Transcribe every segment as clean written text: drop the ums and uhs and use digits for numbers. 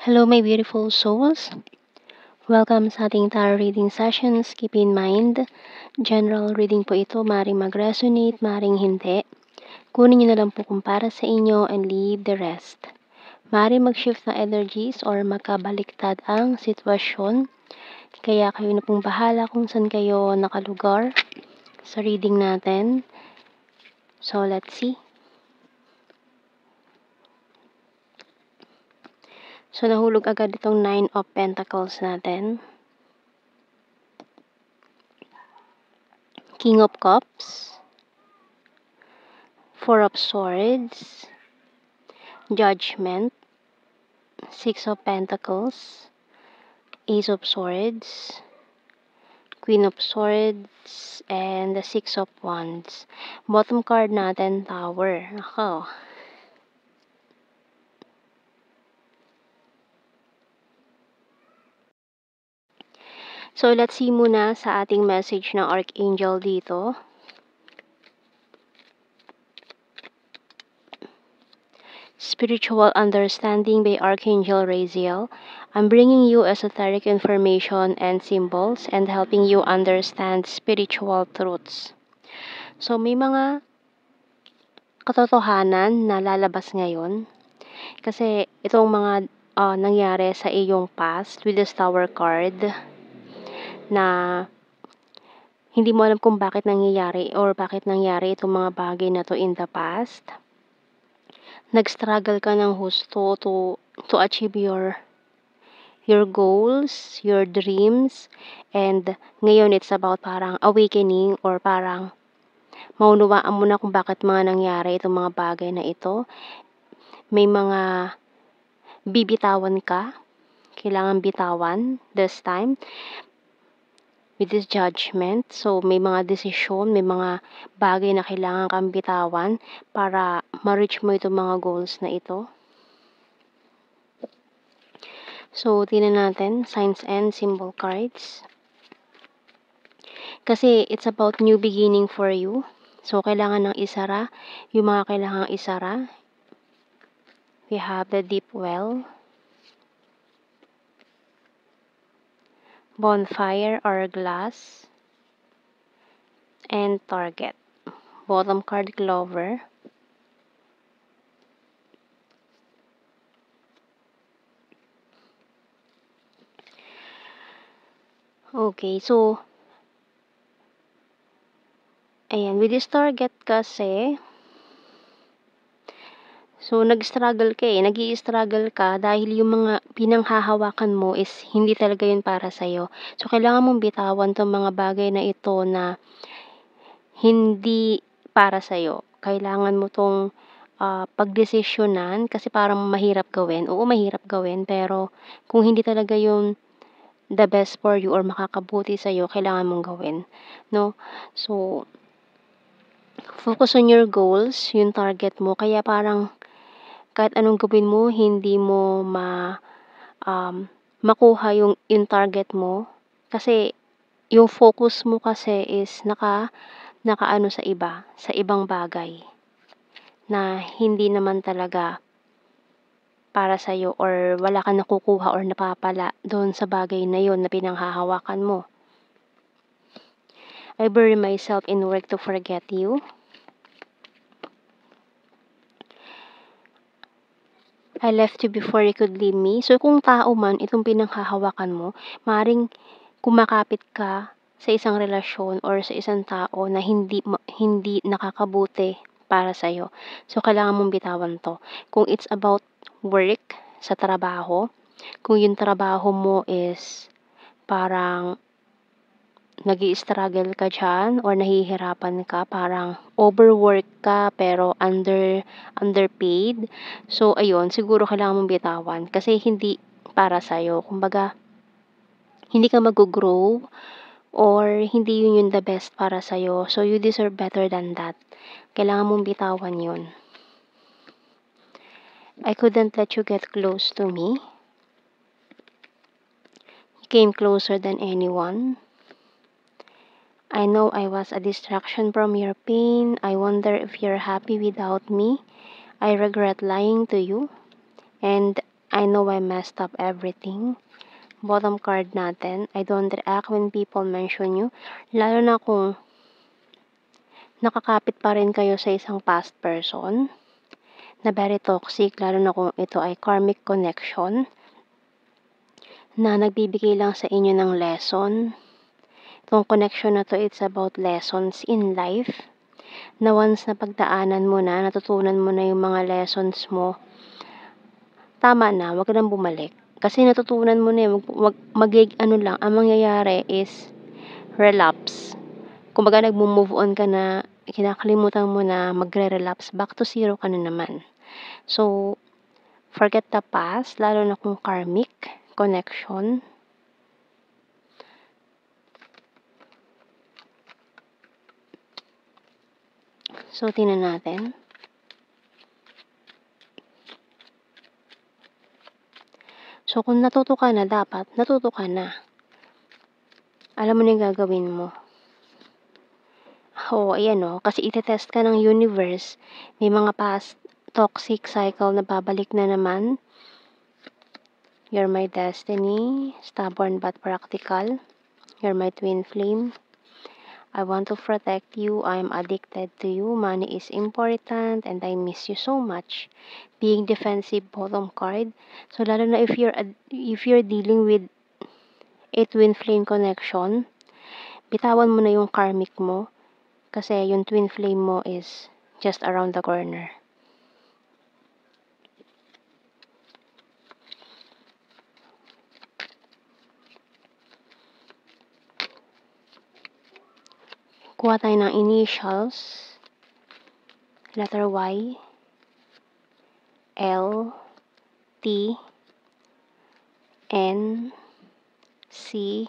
Hello, my beautiful souls. Welcome sa ating tarot reading sessions. Keep in mind, general reading po ito. Maring mag-resonate, maring hindi. Kunin nyo na lang po kung para sa inyo and leave the rest. Maring mag-shift ng energies or magkabaliktad ang sitwasyon. Kaya kayo na pong bahala kung saan kayo nakalugar sa reading natin. So, let's see. So, nahulog agad itong 9 of Pentacles natin. King of Cups. 4 of Swords. Judgment. 6 of Pentacles. Ace of Swords. Queen of Swords. And the 6 of Wands. Bottom card natin, Tower. Ako. So, let's see muna sa ating message ng Archangel dito. Spiritual Understanding by Archangel Raziel. I'm bringing you esoteric information and symbols and helping you understand spiritual truths. So, may mga katotohanan na lalabas ngayon. Kasi itong mga nangyari sa iyong past with the Tower card na hindi mo alam kung bakit nangyayari or bakit nangyari itong mga bagay na to in the past. Nag-struggle ka ng husto to achieve your goals, your dreams, and ngayon it's about parang awakening or parang maunawaan mo na kung bakit mga nangyari itong mga bagay na ito. May mga bibitawan ka, kailangan bitawan this time with this judgment. So, may mga desisyon, may mga bagay na kailangan kang bitawan para ma-reach mo itong mga goals na ito. So, tingnan natin, signs and symbol cards. Kasi it's about new beginning for you. So, kailangan ng isara. Yung mga kailangang isara. We have the deep well. Bonfire or glass. And target. Bottom card, Clover. Okay, so ayan, with this target kasi, so nag-struggle ka nag-i-struggle ka dahil yung mga pinanghahawakan mo is hindi talaga yun para sa'yo. So, kailangan mong bitawan tong mga bagay na ito na hindi para sa'yo. Kailangan mo tong pagdesisyonan kasi parang mahirap gawin. Oo, mahirap gawin, pero kung hindi talaga yung the best for you or makakabuti sa'yo, kailangan mong gawin, no? So, focus on your goals, yung target mo. Kaya parang kahit anong gawin mo, hindi mo makuha yung target mo. Kasi yung focus mo kasi is nakaano sa iba, sa ibang bagay na hindi naman talaga para sa'yo or wala kang nakukuha or napapala doon sa bagay na yon na pinanghahawakan mo. I bury myself in work to forget you. I left you before you could leave me. So, kung tao man itong pinanghahawakan mo, maaaring kumakapit ka sa isang relasyon or sa isang tao na hindi nakakabuti para sa'yo. So, kailangan mong bitawan to. Kung it's about work, sa trabaho, kung yung trabaho mo is parang nag-i-struggle ka dyan or nahihirapan ka, parang overwork ka pero underpaid. So, ayun, siguro kailangan mong bitawan kasi hindi para sa'yo. Kumbaga, hindi ka mag-grow or hindi yun the best para sa'yo. So, you deserve better than that. Kailangan mong bitawan yun. I couldn't let you get close to me. You came closer than anyone. I know I was a distraction from your pain. I wonder if you're happy without me. I regret lying to you. And I know I messed up everything. Bottom card natin, I don't react when people mention you. Lalo na kung nakakapit pa rin kayo sa isang past person na very toxic, lalo na kung ito ay karmic connection na nagbibigay lang sa inyo ng lesson. Itong connection na to, it's about lessons in life na once na pagdaanan mo na, natutunan mo na yung mga lessons mo, tama na, wag ka nang bumalik. Kasi natutunan mo na yun, ang mangyayari is relapse. Kumbaga nagmo-move on ka na, kinakalimutan mo na magre-relapse, back to zero ka na naman. So, forget the past, lalo na kung karmic connection. So, tingnan natin. So, kung natuto ka na, dapat natuto ka na. Alam mo na yung gagawin mo. Oo, ayan o. Kasi itetest ka ng universe. May mga past toxic cycle na babalik na naman. You're my destiny. Stubborn but practical. You're my twin flame. I want to protect you. I'm addicted to you. Money is important and I miss you so much. Being defensive, bottom card. So, lalo na if you're dealing with a twin flame connection, bitawan mo na yung karmic mo kasi yung twin flame mo is just around the corner. Kuha tayo ng initials. Letter Y, L, T, N, C,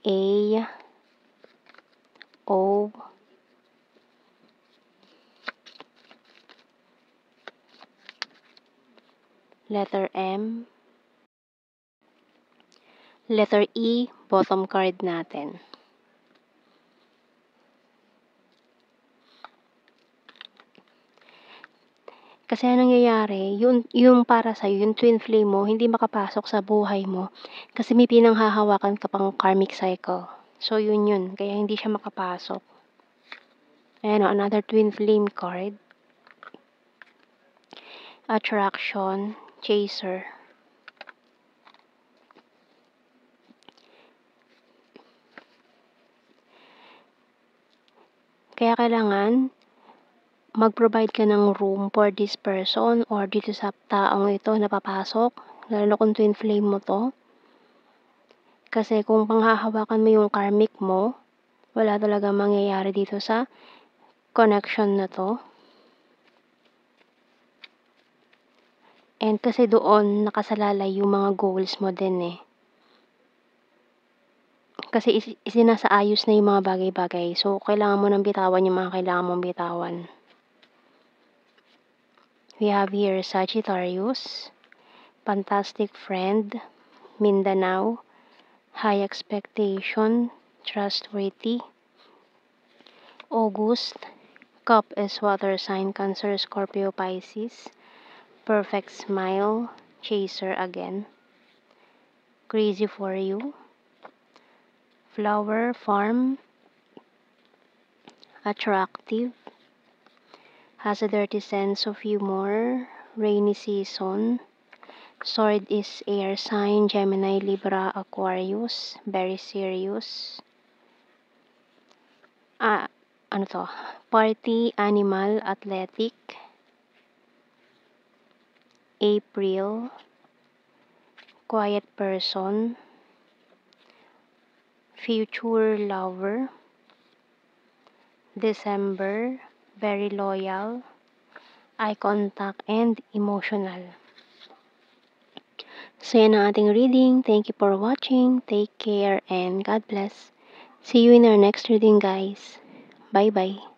A, O, letter M, letter E, bottom card natin. Kasi anong nangyayari, yung para sa'yo, yung twin flame mo, hindi makapasok sa buhay mo kasi may pinanghahawakan ka pang karmic cycle. So, yun. Kaya hindi siya makapasok. Ayan o, another twin flame card. Attraction, chaser. Kaya kailangan mag-provide ka ng room for this person or dito sa taong ito na papasok, lalo na kung twin flame mo to. Kasi kung panghahawakan mo yung karmic mo, wala talaga mangyayari dito sa connection na to. And kasi doon nakasalalay yung mga goals mo din eh. Kasi isinasaayos na yung mga bagay-bagay. So, kailangan mo nang bitawan yung mga kailangan mong bitawan. We have here Sagittarius, fantastic friend, Mindanao, high expectation, trustworthy. August, cup is water sign, Cancer, Scorpio, Pisces. Perfect smile, chaser again. Crazy for you. Flower, farm, attractive. Has a dirty sense of humor, rainy season. Sword is air sign, Gemini, Libra, Aquarius, very serious. Party, animal, athletic. April, quiet person. Future lover. December, very loyal. Eye contact and emotional. So yan ang ating reading. Thank you for watching. Take care and God bless. See you in our next reading, guys. Bye-bye.